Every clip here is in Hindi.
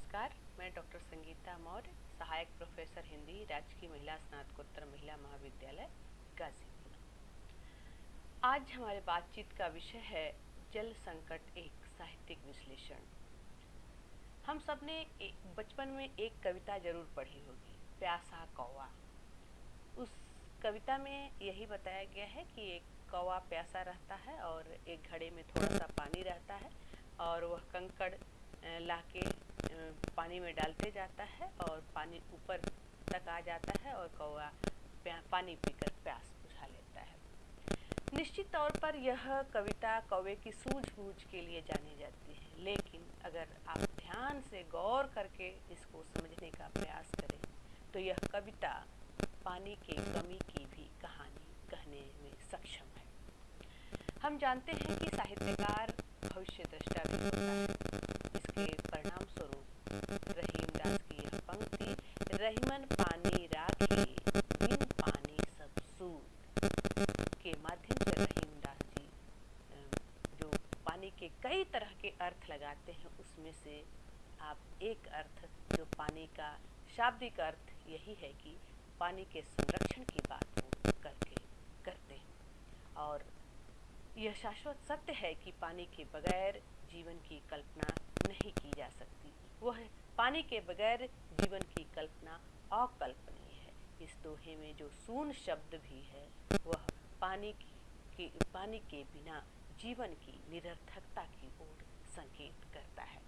नमस्कार, मैं डॉक्टर संगीता मौर्य, सहायक प्रोफेसर हिंदी, राजकीय महिला स्नातकोत्तर महिला महाविद्यालय गाजीपुर। आज हमारे बातचीत का विषय है जल संकट एक साहित्यिक विश्लेषण। हम सब ने बचपन में एक कविता जरूर पढ़ी होगी, प्यासा कौवा। उस कविता में यही बताया गया है कि एक कौवा प्यासा रहता है और एक घड़े में थोड़ा सा पानी रहता है और वह कंकड़ लाके पानी में डालते जाता है और पानी ऊपर तक आ जाता है और कौवा पानी पीकर प्यास बुझा लेता है। निश्चित तौर पर यह कविता कौवे की सूझबूझ के लिए जानी जाती है, लेकिन अगर आप ध्यान से गौर करके इसको समझने का प्रयास करें तो यह कविता पानी के कमी की भी कहानी कहने में सक्षम है। हम जानते हैं कि साहित्यकार भविष्य दृष्टा भी होता है। इसके परिणाम स्वरूप रहीमदास की यह पंक्ति, रहीमन पानी राखे बिन पानी सब सूद, के माध्यम से रहीमदास जी जो पानी के कई तरह के अर्थ लगाते हैं, उसमें से आप एक अर्थ जो पानी का शाब्दिक अर्थ यही है कि पानी के संरक्षण की बात वो करते हैं। और यह शाश्वत सत्य है कि पानी के बगैर जीवन की कल्पना नहीं की जा सकती। वह पानी के बगैर जीवन की कल्पना अकल्पनीय है। इस दोहे में जो सून शब्द भी है वह पानी के बिना जीवन की निरर्थकता की ओर संकेत करता है।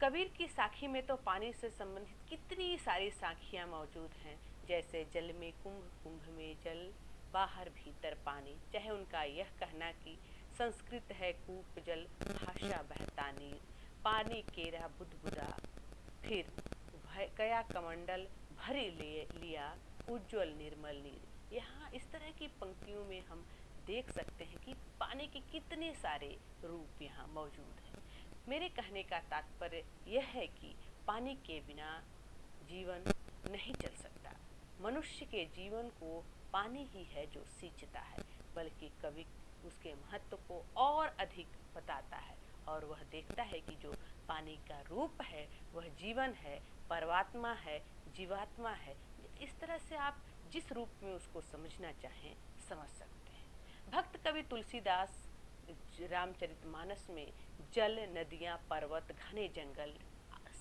कबीर की साखी में तो पानी से संबंधित कितनी सारी साखियां मौजूद हैं, जैसे जल में कुंभ, कुंभ में जल, बाहर भीतर पानी। चाहे उनका यह कहना कि संस्कृत है कूप जल, भाषा बहता नीर, पानी केरा बुदबुदा, फिर गया कमंडल भरी लिया, उज्ज्वल निर्मल नीर। यहाँ इस तरह की पंक्तियों में हम देख सकते हैं कि पानी के कितने सारे रूप यहाँ मौजूद हैं। मेरे कहने का तात्पर्य यह है कि पानी के बिना जीवन नहीं चल सकता। मनुष्य के जीवन को पानी ही है जो सींचता है, बल्कि कवि उसके महत्व को और अधिक बताता है और वह देखता है कि जो पानी का रूप है वह जीवन है, परमात्मा है, जीवात्मा है। इस तरह से आप जिस रूप में उसको समझना चाहें समझ सकते हैं। भक्त कवि तुलसीदास रामचरितमानस में जल, नदियाँ, पर्वत, घने जंगल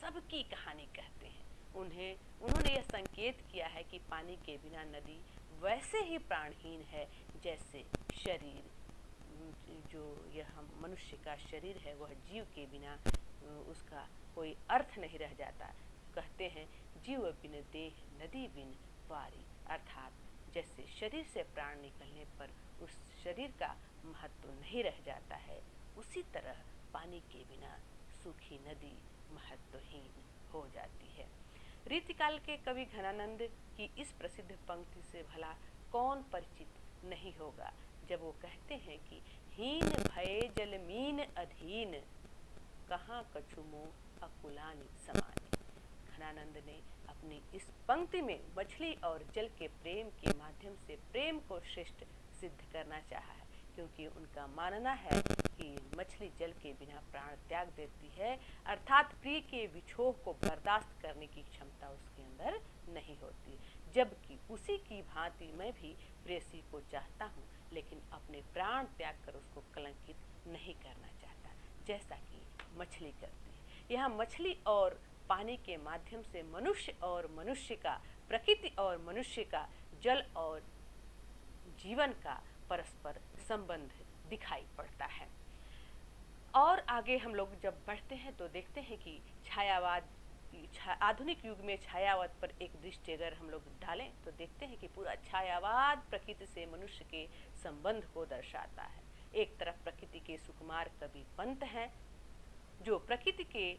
सबकी कहानी कहते हैं। उन्होंने यह संकेत किया है कि पानी के बिना नदी वैसे ही प्राणहीन है जैसे शरीर, जो यह हम मनुष्य का शरीर है वह जीव के बिना उसका कोई अर्थ नहीं रह जाता। कहते हैं जीव बिन देह नदी बिन वारी, अर्थात जैसे शरीर से प्राण निकलने पर उस शरीर का महत्व नहीं रह जाता है, उसी तरह पानी के बिना सूखी नदी महत्वहीन हो जाती है। रीतिकाल के कवि घनानंद की इस प्रसिद्ध पंक्ति से भला कौन परिचित नहीं होगा, जब वो कहते हैं कि हीन भये जल मीन अधीन, कहाँ कछुमो अकुलानि समानि। घनानंद ने अपनी इस पंक्ति में मछली और जल के प्रेम के माध्यम से प्रेम को श्रेष्ठ सिद्ध करना चाहा है, क्योंकि उनका मानना है कि मछली जल के बिना प्राण त्याग देती है, अर्थात प्रिय के विछोह को बर्दाश्त करने की क्षमता उसके अंदर नहीं होती। जबकि उसी की भांति मैं भी प्रेयसी को चाहता हूँ, लेकिन अपने प्राण त्याग कर उसको कलंकित नहीं करना चाहता, जैसा कि मछली करती है। यहाँ मछली और पानी के माध्यम से मनुष्य और मनुष्य का, प्रकृति और मनुष्य का, जल और जीवन का परस्पर संबंध दिखाई पड़ता है। और आगे हम लोग जब बढ़ते हैं तो देखते हैं कि आधुनिक युग में छायावाद पर एक दृष्टि अगर हम लोग डालें तो देखते हैं कि पूरा छायावाद प्रकृति से मनुष्य के संबंध को दर्शाता है। एक तरफ प्रकृति के सुकुमार कवि पंत हैं जो प्रकृति के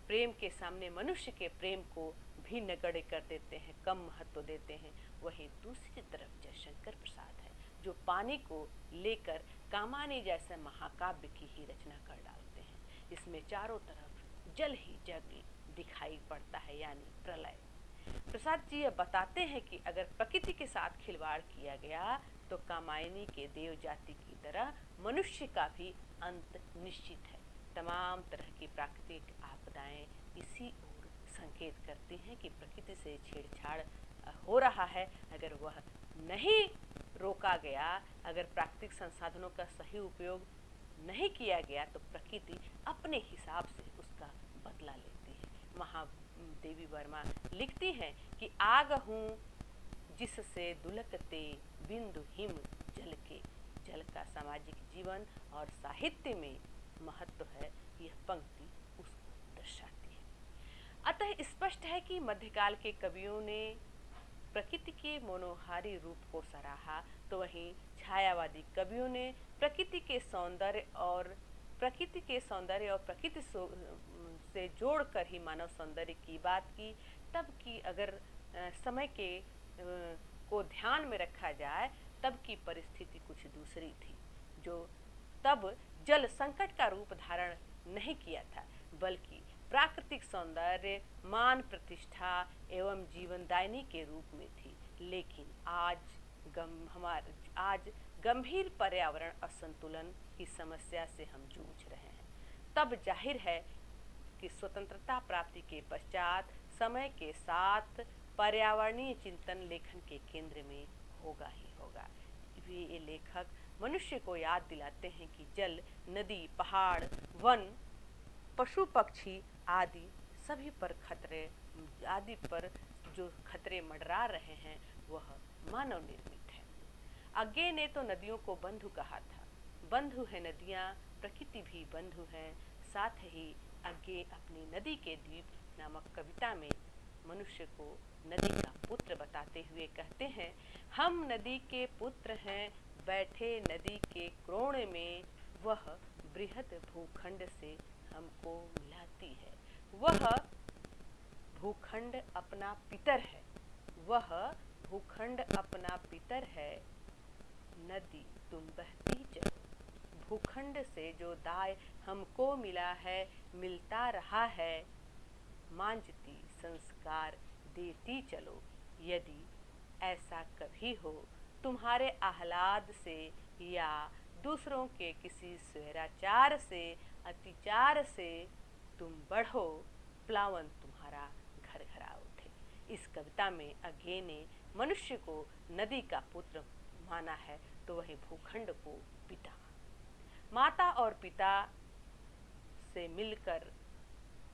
प्रेम के सामने मनुष्य के प्रेम को भी नगण्य कर देते हैं, कम महत्व देते हैं। वहीं दूसरी तरफ जयशंकर प्रसाद है जो पानी को लेकर कामानी जैसे महाकाव्य की ही रचना कर डालते हैं। इसमें चारों तरफ जल ही जग दिखाई पड़ता है, यानी प्रलय। प्रसाद जी यह बताते हैं कि अगर प्रकृति के साथ खिलवाड़ किया गया तो कामायनी के देव जाति की तरह मनुष्य का भी अंत निश्चित है, तमाम तरह की प्राकृतिक आपदाएं इसी ओर संकेत करती हैं कि प्रकृति से छेड़छाड़ हो रहा है। अगर वह नहीं रोका गया, अगर प्राकृतिक संसाधनों का सही उपयोग नहीं किया गया, तो प्रकृति अपने हिसाब से उसका बदला लेती है। महादेवी वर्मा लिखती हैं कि आग हूँ जिससे दुलकते बिंदु हिम जल के। जल का सामाजिक जीवन और साहित्य में महत्व है, यह पंक्ति उसको दर्शाती है। अतः स्पष्ट है कि मध्यकाल के कवियों ने प्रकृति के मनोहारी रूप को सराहा, तो वहीं छायावादी कवियों ने प्रकृति के सौंदर्य और प्रकृति से जोड़कर ही मानव सौंदर्य की बात की। तब की अगर समय के को ध्यान में रखा जाए, तब की परिस्थिति कुछ दूसरी थी, जो तब जल संकट का रूप धारण नहीं किया था, बल्कि प्राकृतिक सौंदर्य, मान प्रतिष्ठा एवं जीवनदायिनी के रूप में थी। लेकिन आज गंभीर पर्यावरण असंतुलन की समस्या से हम जूझ रहे हैं। तब जाहिर है कि स्वतंत्रता प्राप्ति के पश्चात समय के साथ पर्यावरणीय चिंतन लेखन के केंद्र में होगा ही होगा। ये लेखक मनुष्य को याद दिलाते हैं कि जल, नदी, पहाड़, वन, पशु पक्षी आदि सभी पर जो खतरे मंडरा रहे हैं वह मानव निर्मित है। अज्ञे ने तो नदियों को बंधु कहा था। बंधु है नदियाँ, प्रकृति भी बंधु है। साथ ही अज्ञे अपनी नदी के द्वीप नामक कविता में मनुष्य को नदी का पुत्र बताते हुए कहते हैं, हम नदी के पुत्र हैं, बैठे नदी के क्रोण में, वह बृहद भूखंड से हमको मिलाती है। वह भूखंड अपना पितर है, वह भूखंड अपना पितर है, नदी तुम बहती चलो। भूखंड से जो दाय हमको मिला है, मिलता रहा है, मांझती संस्कार देती चलो। यदि ऐसा कभी हो तुम्हारे आह्लाद से या दूसरों के किसी स्वैराचार से, अतिचार से, तुम बढ़ो, प्लावन तुम्हारा घर घरा उठे। इस कविता में अज्ञे ने मनुष्य को नदी का पुत्र माना है, तो वही भूखंड को पिता। माता और पिता से मिलकर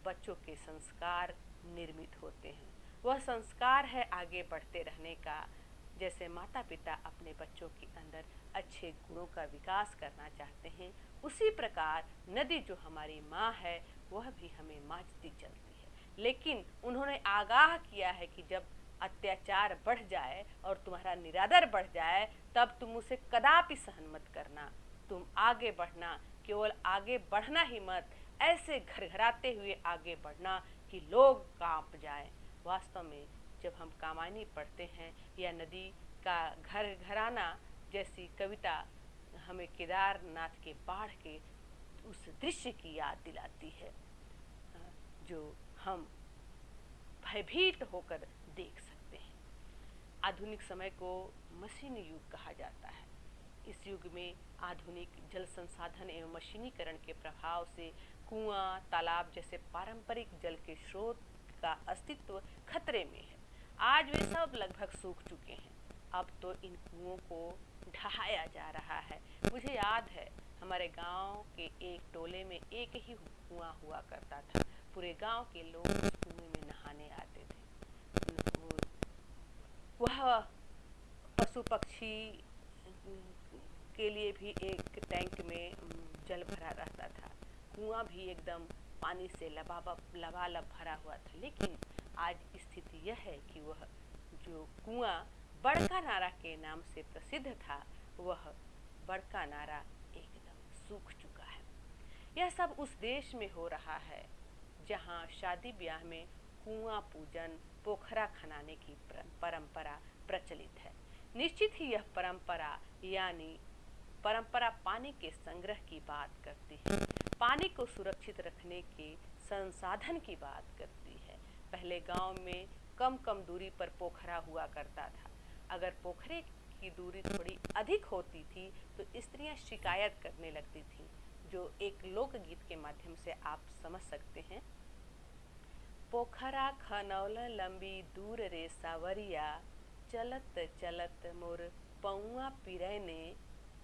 बच्चों के संस्कार निर्मित होते हैं। वह संस्कार है आगे बढ़ते रहने का। जैसे माता पिता अपने बच्चों के अंदर अच्छे गुणों का विकास करना चाहते हैं, उसी प्रकार नदी जो हमारी माँ है वह भी हमें मांझती चलती है। लेकिन उन्होंने आगाह किया है कि जब अत्याचार बढ़ जाए और तुम्हारा निरादर बढ़ जाए, तब तुम उसे कदापि सहन मत करना। तुम आगे बढ़ना, केवल आगे बढ़ना ही मत, ऐसे घरघराते हुए आगे बढ़ना कि लोग कांप जाएं। वास्तव में जब हम कामायनी पढ़ते हैं या नदी का घर घराना जैसी कविता हमें केदारनाथ के बाढ़ के उस दृश्य की याद दिलाती है, जो हम भयभीत होकर देख सकते हैं। आधुनिक समय को मशीन युग कहा जाता है। इस युग में आधुनिक जल संसाधन एवं मशीनीकरण के प्रभाव से कुआं, तालाब जैसे पारंपरिक जल के स्रोत का अस्तित्व खतरे में है। आज वे सब लगभग सूख चुके हैं। अब तो इन कुओं को ढहाया जा रहा है। मुझे याद है हमारे गांव के एक टोले में एक ही कुआं हुआ करता था। पूरे गांव के लोग उस कुएं में नहाने आते थे। वह पशु पक्षी के लिए भी एक टैंक में जल भरा रहता था। कुआं भी एकदम पानी से लबालब भरा हुआ था। लेकिन आज स्थिति यह है कि वह जो कुआं बड़का नारा के नाम से प्रसिद्ध था, वह बड़का नारा एकदम सूख चुका है। यह सब उस देश में हो रहा है जहां शादी ब्याह में कुआं पूजन, पोखरा खनाने की परंपरा प्रचलित है। निश्चित ही यह परंपरा पानी के संग्रह की बात करती है, पानी को सुरक्षित रखने के संसाधन की बात करती है। पहले गांव में कम कम दूरी पर पोखरा हुआ करता था। अगर पोखरे की दूरी थोड़ी अधिक होती थी तो स्त्रियां शिकायत करने लगती थीं। जो एक लोकगीत के माध्यम से आप समझ सकते हैं। पोखरा खनौल लंबी दूर रे सावरिया, चलत चलत मोर पौआ पिरैने,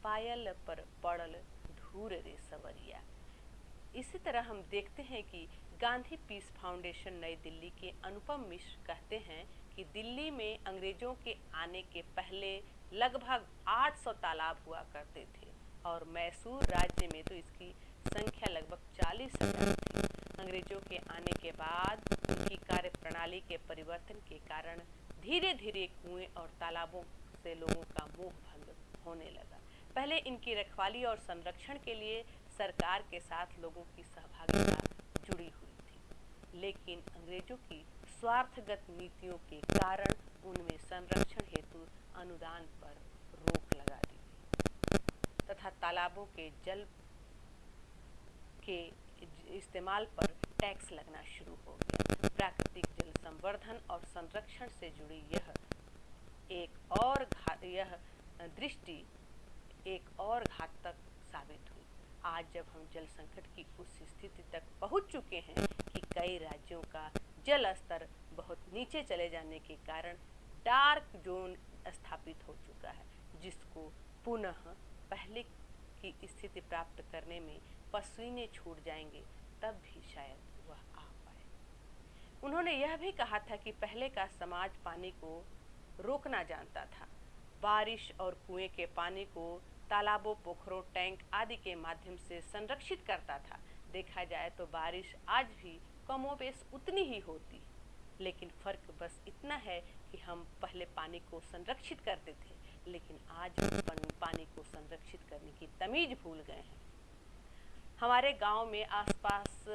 पायल पर पड़ल धूर रे सवरिया। इसी तरह हम देखते हैं कि गांधी पीस फाउंडेशन नई दिल्ली के अनुपम मिश्र कहते हैं कि दिल्ली में अंग्रेजों के आने के पहले लगभग 800 तालाब हुआ करते थे और मैसूर राज्य में तो इसकी संख्या लगभग 40,000 थी। अंग्रेजों के आने के बाद उनकी कार्य प्रणाली के परिवर्तन के कारण धीरे धीरे कुएं और तालाबों से लोगों का मोह भंग होने लगा। पहले इनकी रखवाली और संरक्षण के लिए सरकार के साथ लोगों की सहभागिता जुड़ी हुई थी, लेकिन अंग्रेजों की स्वार्थगत नीतियों के कारण उनमें संरक्षण हेतु अनुदान पर रोक लगा दी गई तथा तालाबों के जल के इस्तेमाल पर टैक्स लगना शुरू हो गया। प्राकृतिक जल संवर्धन और संरक्षण से जुड़ी यह दृष्टि एक और घातक साबित हुई। आज जब हम जल संकट की उस स्थिति तक पहुंच चुके हैं कि कई राज्यों का जल स्तर बहुत नीचे चले जाने के कारण डार्क जोन स्थापित हो चुका है, जिसको पुनः पहले की स्थिति प्राप्त करने में पसीने छूट जाएंगे तब भी शायद वह आ पाए। उन्होंने यह भी कहा था कि पहले का समाज पानी को रोकना जानता था। बारिश और कुएं के पानी को तालाबों, पोखरों, टैंक आदि के माध्यम से संरक्षित करता था। देखा जाए तो बारिश आज भी कमोबेश उतनी ही होती, लेकिन फर्क बस इतना है कि हम पहले पानी को संरक्षित करते थे, लेकिन आज हम पानी को संरक्षित करने की तमीज भूल गए हैं। हमारे गांव में आसपास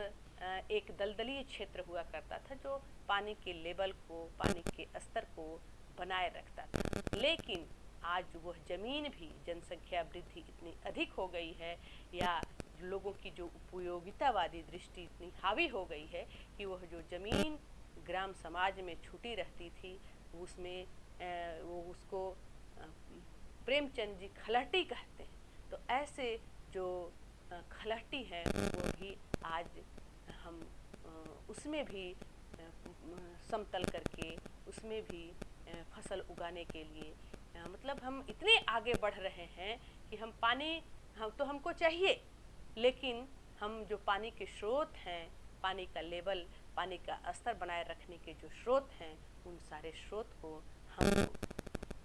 एक दलदलीय क्षेत्र हुआ करता था जो पानी के लेवल को, पानी के स्तर को बनाए रखता था, लेकिन आज वह जमीन भी, जनसंख्या वृद्धि इतनी अधिक हो गई है या लोगों की जो उपयोगितावादी दृष्टि इतनी हावी हो गई है कि वह जो जमीन ग्राम समाज में छूटी रहती थी उसमें वो उसको प्रेमचंद जी खलहटी कहते हैं। तो ऐसे जो खलहटी हैं वो भी आज हम उसमें भी समतल करके उसमें भी फसल उगाने के लिए मतलब हम इतने आगे बढ़ रहे हैं कि हम हमको चाहिए, लेकिन हम जो पानी के स्रोत हैं, पानी का लेवल, पानी का स्तर बनाए रखने के जो स्रोत हैं, उन सारे स्रोत को हम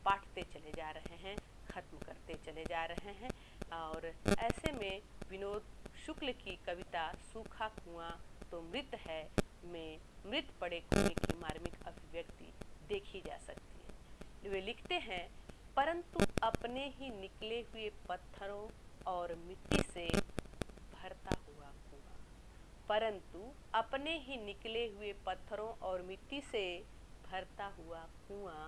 बांटते चले जा रहे हैं, खत्म करते चले जा रहे हैं। और ऐसे में विनोद शुक्ल की कविता सूखा कुआं तो मृत है में मृत पड़े कुएं की मार्मिक अभिव्यक्ति देखी जा सकती है। वे लिखते हैं, परंतु अपने ही निकले हुए पत्थरों और मिट्टी से भरता हुआ कुआं, परंतु अपने ही निकले हुए पत्थरों और मिट्टी से भरता हुआ कुआं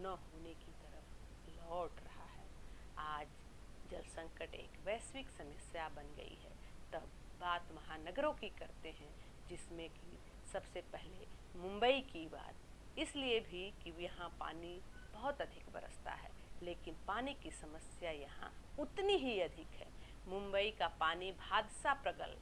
न होने की तरफ लौट रहा है। आज जल संकट एक वैश्विक समस्या बन गई है। तब बात महानगरों की करते हैं, जिसमें कि सबसे पहले मुंबई की बात, इसलिए भी कि यहाँ पानी बहुत अधिक बरसता है, लेकिन पानी की समस्या यहाँ उतनी ही अधिक है। मुंबई का पानी भादसा प्रगल्भ,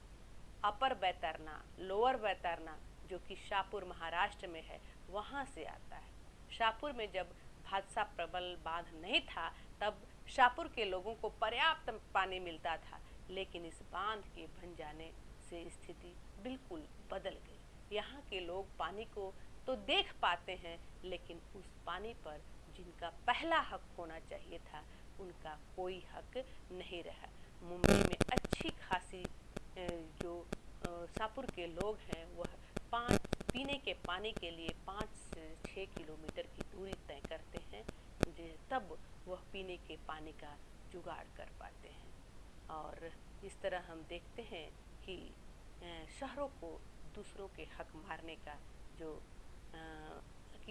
अपर बैतरना, लोअर बैतरना जो कि शाहपुर महाराष्ट्र में है, वहाँ से आता है। शाहपुर में जब भादसा प्रबल बांध नहीं था तब शाहपुर के लोगों को पर्याप्त पानी मिलता था, लेकिन इस बांध के बन जाने से स्थिति बिल्कुल बदल गई। यहाँ के लोग पानी को तो देख पाते हैं, लेकिन उस पानी पर जिनका पहला हक होना चाहिए था उनका कोई हक नहीं रहा। मुंबई में अच्छी खासी जो शाहपुर के लोग हैं वह पीने के पानी के लिए 5 से 6 किलोमीटर की दूरी तय करते हैं, तब वह पीने के पानी का जुगाड़ कर पाते हैं। और इस तरह हम देखते हैं कि शहरों को दूसरों के हक मारने का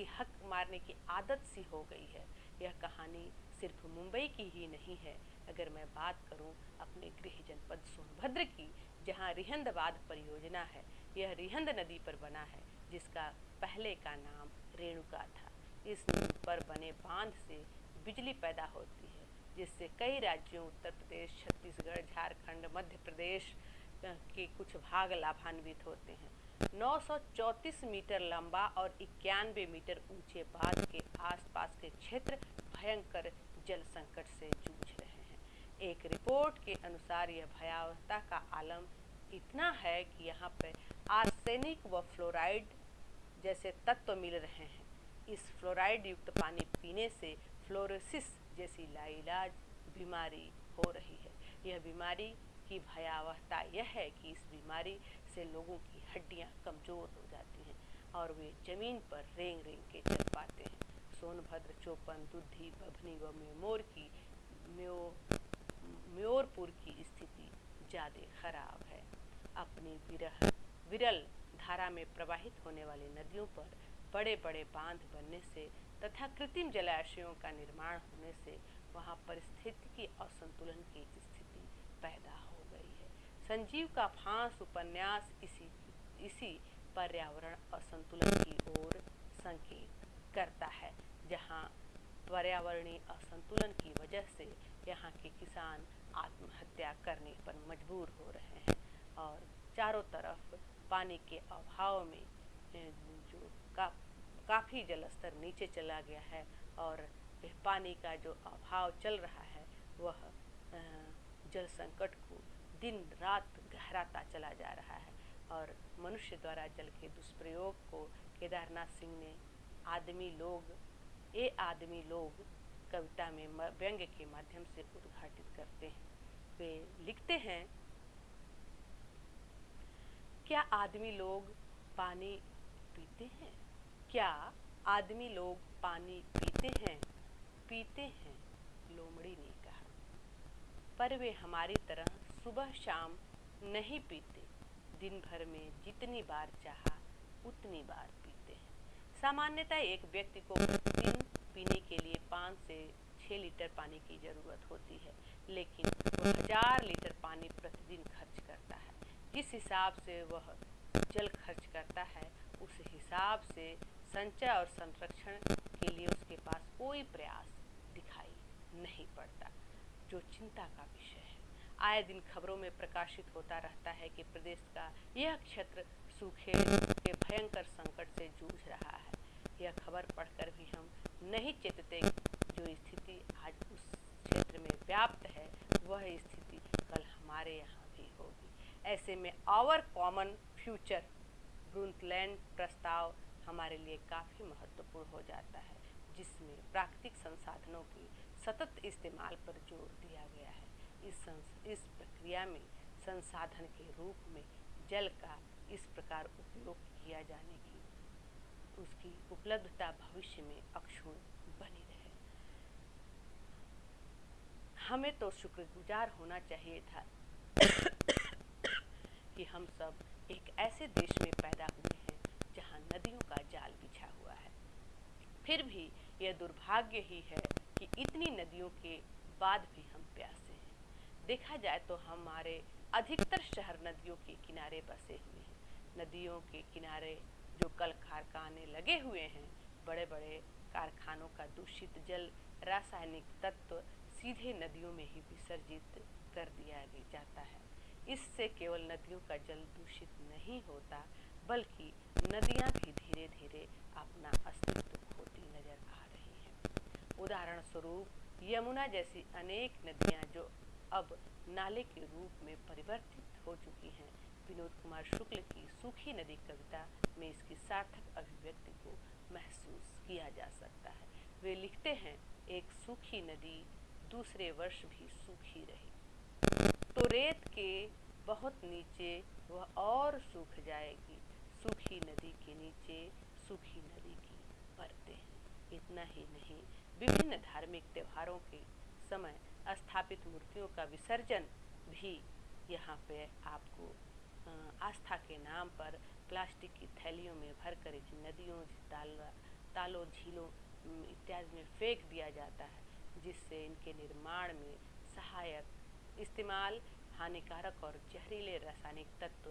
हक मारने की आदत सी हो गई है। यह कहानी सिर्फ मुंबई की ही नहीं है। अगर मैं बात करूं अपने गृह जनपद सोनभद्र की, जहां रिहंदबाद परियोजना है, यह रिहंद नदी पर बना है, जिसका पहले का नाम रेणुका था। इस नदी पर बने बांध से बिजली पैदा होती है जिससे कई राज्यों उत्तर प्रदेश, छत्तीसगढ़, झारखंड, मध्य प्रदेश के कुछ भाग लाभान्वित होते हैं। 934 मीटर लंबा और 91 मीटर ऊंचे बांध के आसपास के क्षेत्र भयंकर जल संकट से जूझ रहे हैं। एक रिपोर्ट के अनुसार यह भयावहता का आलम इतना है कि यहाँ पर आर्सेनिक व फ्लोराइड जैसे तत्व मिल रहे हैं। इस फ्लोराइड युक्त पानी पीने से फ्लोरोसिस जैसी लाइलाज बीमारी हो रही है। यह बीमारी की भयावहता यह है कि इस बीमारी से लोगों की हड्डियां कमज़ोर हो जाती हैं और वे जमीन पर रेंग रेंग के चल पाते हैं। सोनभद्र, चौपन, दुद्धी, बभनी व म्योरपुर की स्थिति ज़्यादा खराब है। अपनी विरल धारा में प्रवाहित होने वाली नदियों पर बड़े बड़े बांध बनने से तथा कृत्रिम जलाशयों का निर्माण होने से वहाँ पारिस्थितिकी असंतुलन की स्थिति पैदा हो गई है। संजीव का फांस उपन्यास इसी पर्यावरण असंतुलन की ओर संकेत करता है, जहाँ पर्यावरणीय असंतुलन की वजह से यहाँ के किसान आत्महत्या करने पर मजबूर हो रहे हैं और चारों तरफ पानी के अभाव में जो काफ़ी जलस्तर नीचे चला गया है और पानी का जो अभाव चल रहा है वह जल संकट को दिन रात गहराता चला जा रहा है। और मनुष्य द्वारा जल के दुष्प्रयोग को केदारनाथ सिंह ने आदमी लोग कविता में व्यंग के माध्यम से उद्घाटित करते हैं। वे लिखते हैं, क्या आदमी लोग पानी पीते हैं? क्या आदमी लोग पानी पीते हैं? पीते हैं, लोमड़ी ने कहा, पर वे हमारी तरह सुबह शाम नहीं पीते। दिन भर में जितनी बार चाहा उतनी बार पीते हैं। सामान्यतः एक व्यक्ति को प्रतिदिन पीने के लिए 5 से 6 लीटर पानी की ज़रूरत होती है, लेकिन वह 1000 लीटर पानी प्रतिदिन खर्च करता है। जिस हिसाब से वह जल खर्च करता है, उस हिसाब से संचय और संरक्षण के लिए उसके पास कोई प्रयास दिखाई नहीं पड़ता, जो चिंता का विषय है। आए दिन खबरों में प्रकाशित होता रहता है कि प्रदेश का यह क्षेत्र सूखे के भयंकर संकट से जूझ रहा है। यह खबर पढ़कर भी हम नहीं चेतते जो स्थिति आज उस क्षेत्र में व्याप्त है, वह स्थिति कल हमारे यहाँ भी होगी। ऐसे में आवर कॉमन फ्यूचर ब्रूंटलैंड प्रस्ताव हमारे लिए काफ़ी महत्वपूर्ण हो जाता है, जिसमें प्राकृतिक संसाधनों के सतत इस्तेमाल पर जोर दिया गया है। इस प्रक्रिया में संसाधन के रूप में जल का इस प्रकार उपयोग किया जाने की उसकी उपलब्धता भविष्य में अक्षुण्ण बनी रहे। हमें तो शुक्रगुजार होना चाहिए था कि हम सब एक ऐसे देश में पैदा हुए हैं जहां नदियों का जाल बिछा हुआ है। फिर भी यह दुर्भाग्य ही है कि इतनी नदियों के बाद भी हम प्यासे हैं। देखा जाए तो हमारे अधिकतर शहर नदियों के किनारे बसे हुए हैं। नदियों के किनारे जो कल कारखाने लगे हुए हैं, बड़े बड़े कारखानों का दूषित जल, रासायनिक तत्व सीधे नदियों में ही विसर्जित कर दिया जाता है। इससे केवल नदियों का जल दूषित नहीं होता, बल्कि नदियाँ भी धीरे धीरे अपना अस्तित्व खोती नजर आ रही हैं। उदाहरण स्वरूप यमुना जैसी अनेक नदियाँ जो अब नाले के रूप में परिवर्तित हो चुकी हैं। विनोद कुमार शुक्ल की सूखी नदी कविता में इसकी सार्थक अभिव्यक्ति को महसूस किया जा सकता है। वे लिखते हैं, एक सूखी नदी दूसरे वर्ष भी सूखी रही तो रेत के बहुत नीचे वह और सूख जाएगी। सूखी नदी के नीचे सूखी नदी की परतें हैं। इतना ही नहीं, विभिन्न धार्मिक त्योहारों के समय स्थापित मूर्तियों का विसर्जन भी यहाँ पे आपको आस्था के नाम पर प्लास्टिक की थैलियों में भरकर नदियों, तालों, झीलों इत्यादि में फेंक दिया जाता है, जिससे इनके निर्माण में सहायक इस्तेमाल हानिकारक और जहरीले रासायनिक तत्व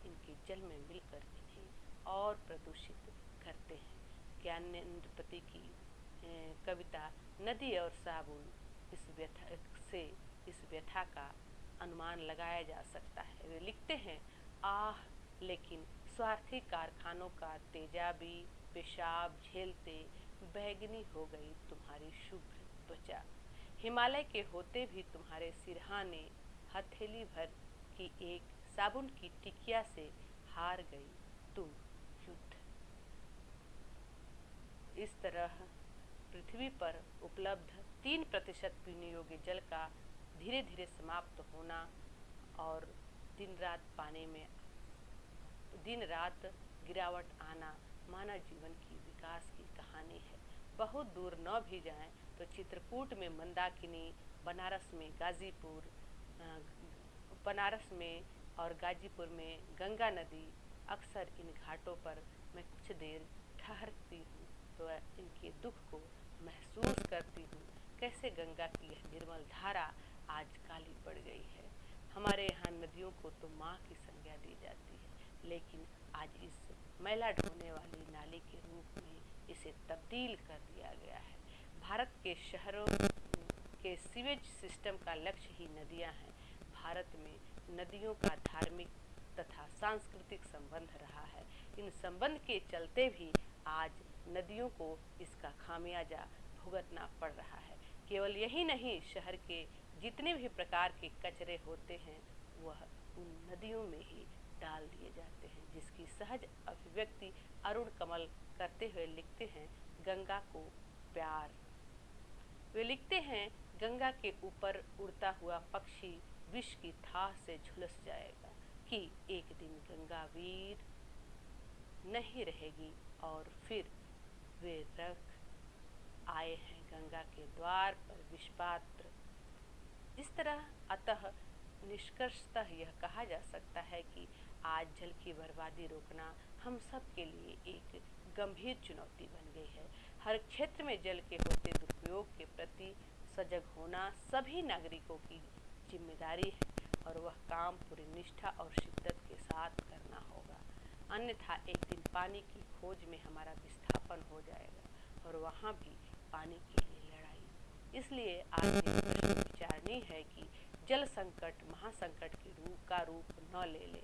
इनके जल में मिलकर इन्हें और प्रदूषित करते हैं। ज्ञानेंद्रपति की कविता नदी और साबुन इस व्यथा का अनुमान लगाया जा सकता है। वे लिखते हैं, आह लेकिन स्वार्थी कारखानों का तेजाबी पेशाब झेलते बैगनी हो गई तुम्हारी शुभ्र त्वचा। हिमालय के होते भी तुम्हारे सिरहाने हथेली भर की एक साबुन की टिकिया से हार गई तुम युद्ध। इस तरह पृथ्वी पर उपलब्ध 3% पीने योग्य जल का धीरे धीरे समाप्त होना और दिन रात गिरावट आना मानव जीवन की विकास की कहानी है। बहुत दूर न भी जाएं तो चित्रकूट में मंदाकिनी, बनारस में और गाजीपुर में गंगा नदी, अक्सर इन घाटों पर मैं कुछ देर ठहरती हूँ तो इनके दुख को महसूस करती हूँ। कैसे गंगा की यह निर्मल धारा आज काली पड़ गई है। हमारे यहाँ नदियों को तो माँ की संज्ञा दी जाती है, लेकिन आज इस मैला ढोने वाली नाली के रूप में इसे तब्दील कर दिया गया है। भारत के शहरों के सीवेज सिस्टम का लक्ष्य ही नदियाँ हैं। भारत में नदियों का धार्मिक तथा सांस्कृतिक संबंध रहा है। इन संबंध के चलते भी आज नदियों को इसका खामियाजा भुगतना पड़ रहा है। केवल यही नहीं, शहर के जितने भी प्रकार के कचरे होते हैं वह उन नदियों में ही डाल दिए जाते हैं, जिसकी सहज अभिव्यक्ति अरुण कमल करते हुए लिखते हैं, गंगा को प्यार। वे लिखते हैं, गंगा के ऊपर उड़ता हुआ पक्षी विष की थाह से झुलस जाएगा कि एक दिन गंगा वीर नहीं रहेगी और फिर वे रख आए हैं गंगा के द्वार पर विषपात्र। इस तरह अतः निष्कर्षतः यह कहा जा सकता है कि आज जल की बर्बादी रोकना हम सब के लिए एक गंभीर चुनौती बन गई है। हर क्षेत्र में जल के होते दुरुपयोग के प्रति सजग होना सभी नागरिकों की जिम्मेदारी है और वह काम पूरी निष्ठा और शिद्दत के साथ करना होगा, अन्यथा एक दिन पानी की खोज में हमारा विस्थापन हो जाएगा और वहाँ भी पानी के लिए लड़ाई। इसलिए आज ये प्रश्न विचारणीय है कि जल संकट महासंकट के रूप न ले ले।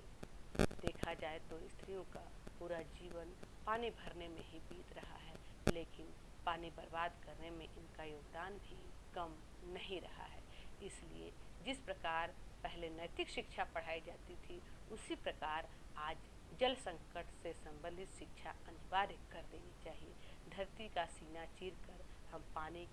देखा जाए तो स्त्रियों का पूरा जीवन पानी भरने में ही बीत रहा है, लेकिन पानी बर्बाद करने में इनका योगदान भी कम नहीं रहा है। इसलिए जिस प्रकार पहले नैतिक शिक्षा पढ़ाई जाती थी, उसी प्रकार आज जल संकट से संबंधित शिक्षा अनिवार्य कर देनी चाहिए। धरती का सीना चीरकर हम पानी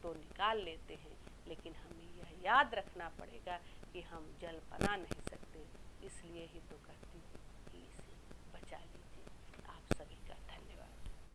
तो निकाल लेते हैं, लेकिन हमें यह याद रखना पड़ेगा कि हम जल बना नहीं सकते। इसलिए ही तो कहती हूँ